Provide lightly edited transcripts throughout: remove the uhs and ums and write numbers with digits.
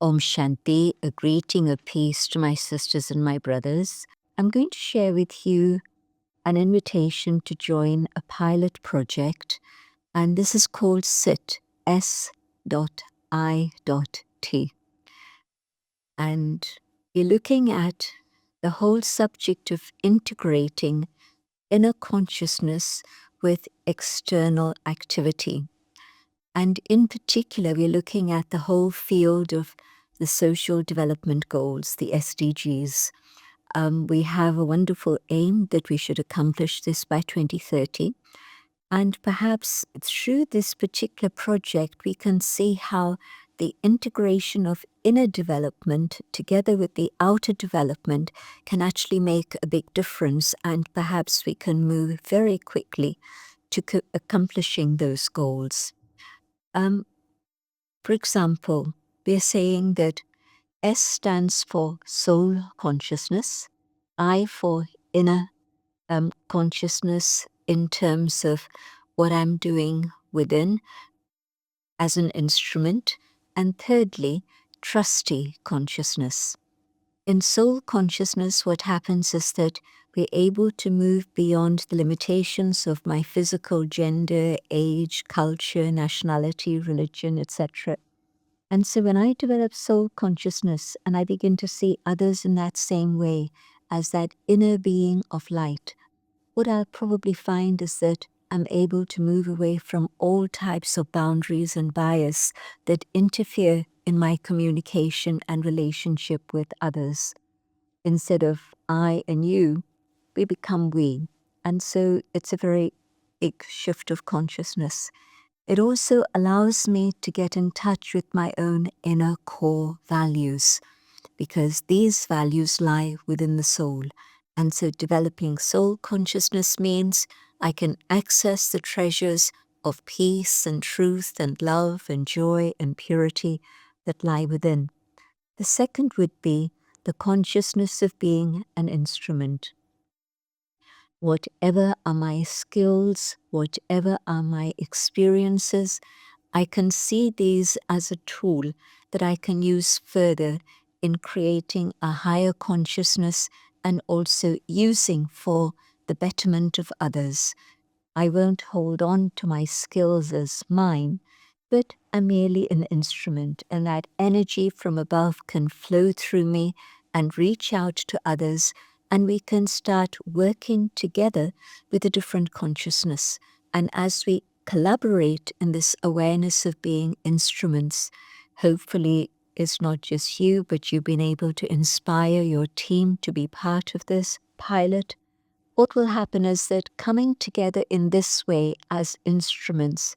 Om Shanti, a greeting of peace to my sisters and my brothers. I'm going to share with you an invitation to join a pilot project, and this is called S.I.T, S.I.T. And we're looking at the whole subject of integrating inner consciousness with external activity. And in particular, we're looking at the whole field of the Social Development Goals, the SDGs. We have a wonderful aim that we should accomplish this by 2030. And perhaps through this particular project, we can see how the integration of inner development together with the outer development can actually make a big difference. And perhaps we can move very quickly to accomplishing those goals. For example, we're saying that S stands for soul consciousness, I for inner consciousness in terms of what I'm doing within as an instrument, and thirdly, trustee consciousness. In soul consciousness, what happens is that we're able to move beyond the limitations of my physical gender, age, culture, nationality, religion, etc. And so when I develop soul consciousness and I begin to see others in that same way as that inner being of light, what I'll probably find is that I'm able to move away from all types of boundaries and bias that interfere in my communication and relationship with others. Instead of I and you, we become we. And so it's a very big shift of consciousness. It also allows me to get in touch with my own inner core values, because these values lie within the soul. And so developing soul consciousness means I can access the treasures of peace and truth and love and joy and purity that lie within. The second would be the consciousness of being an instrument. Whatever are my skills, whatever are my experiences, I can see these as a tool that I can use further in creating a higher consciousness and also using for the betterment of others. I won't hold on to my skills as mine, but I'm merely an instrument, and that energy from above can flow through me and reach out to others, and we can start working together with a different consciousness. And as we collaborate in this awareness of being instruments, hopefully it's not just you, but you've been able to inspire your team to be part of this pilot. What will happen is that coming together in this way as instruments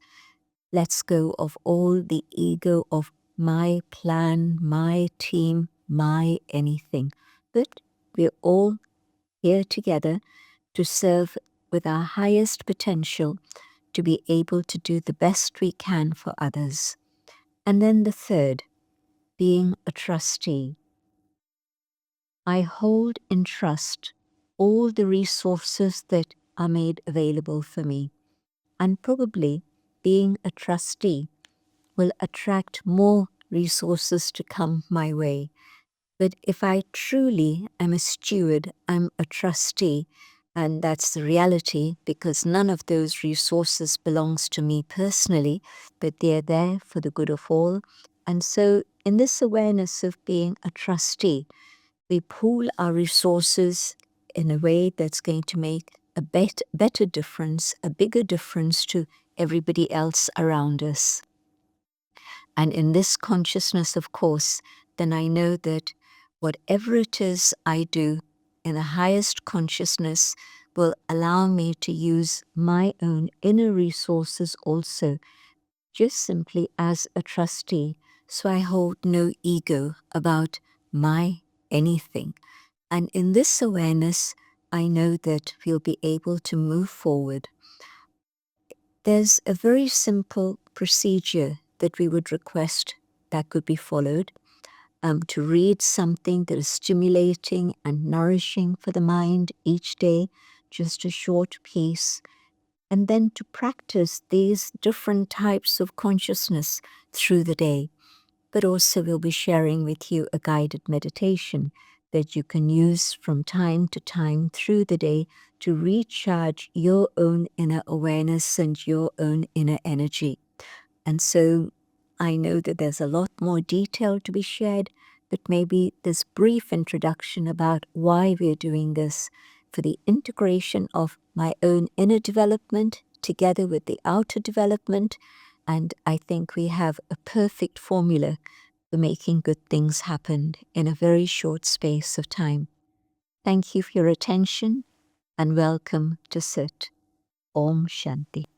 lets go of all the ego of my plan, my team, my anything. But we're all here together to serve with our highest potential to be able to do the best we can for others. And then the third, being a trustee. I hold in trust all the resources that are made available for me. And probably being a trustee will attract more resources to come my way. But if I truly am a steward, I'm a trustee, and that's the reality, because none of those resources belongs to me personally, but they're there for the good of all. And so in this awareness of being a trustee, we pool our resources in a way that's going to make a better difference, a bigger difference to everybody else around us. And in this consciousness, of course, then I know that whatever it is I do in the highest consciousness will allow me to use my own inner resources also, just simply as a trustee. So I hold no ego about my anything. And in this awareness, I know that we'll be able to move forward. There's a very simple procedure that we would request that could be followed. To read something that is stimulating and nourishing for the mind each day, just a short piece, and then to practice these different types of consciousness through the day. but also we'll be sharing with you a guided meditation that you can use from time to time through the day to recharge your own inner awareness and your own inner energy. And so I know that there's a lot more detail to be shared, but maybe this brief introduction about why we're doing this for the integration of my own inner development together with the outer development. And I think we have a perfect formula for making good things happen in a very short space of time. Thank you for your attention and welcome to S.I.T. Om Shanti.